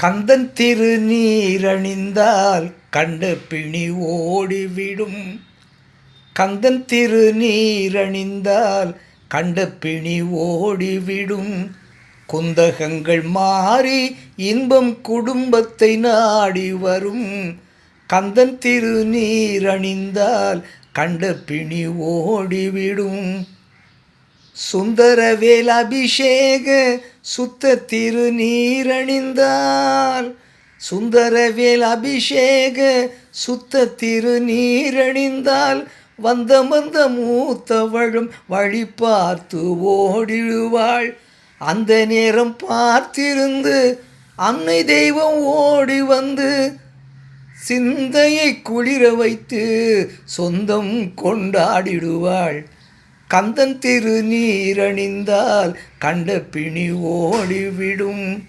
கந்தன் திருநீரணிந்தால் கண்ட பிணி ஓடிவிடும். கந்தன் திருநீரணிந்தால் கண்ட பிணி ஓடிவிடும். குந்தகங்கள் மாறி இன்பம் குடும்பத்தை நாடி வரும். கந்தன் திருநீரணிந்தால் கண்ட பிணி ஓடிவிடும். சுந்தரவேல் அபிஷேக சுத்த திருநீரணிந்தால் சுந்தரவேல் அபிஷேக சுத்த திருநீரணிந்தால் வந்த மூத்தவளும் வழி பார்த்து ஓடிடுவாள். அந்த நேரம் பார்த்திருந்து அன்னை தெய்வம் ஓடி வந்து சிந்தையை குளிர வைத்து சொந்தம் கொண்டாடிடுவாள். கந்தன் திருநீரணிந்தால் கண்ட பிணி ஓடிவிடும்.